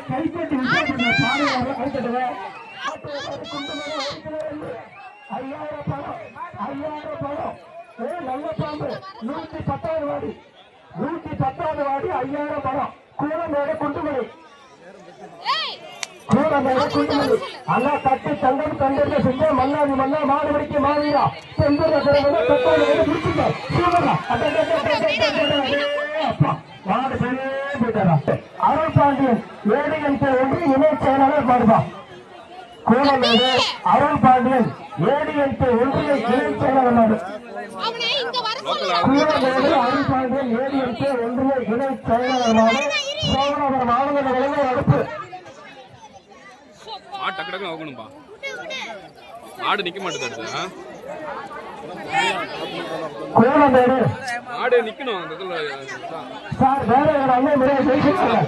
கைப்பற்றி பாடுவாங்க. 5000 பணம் 5000 பணம். நல்ல பாம்பு 110வது வாடி 110வது வாடி 5000 பணம். கூடமேடு குண்டுமணி அண்ணா தட்டு தங்கம் தந்திருக்க செஞ்ச மன்னாதி மன்னா மாடுபடிக்கு மாவீரா செந்தூர் மாடு போயிட்டாரா. அருள் பாண்டியன் ஏடிஎம்கே ஒன்று இணை செயலாளர் பாடுபா. கூடமேடு அருள் பாண்டியன் ஏடிஎம்கே ஒன்றிய இணை செயலாளர் நாடு. கூடமேடு அருள் பாண்டியன் ஏடிஎம்கே ஒன்றிய இணை செயலாளர் நாடு. சோழநகர் மாநில இளைஞர் அடுப்பு டக்கு டக்கு ஆகணும்பா. ஆடு நிக்க மாட்டேது. ஆடு நிக்கணும். சார் வேற அண்ணன் முறையை வெற்றி பெற்றார்.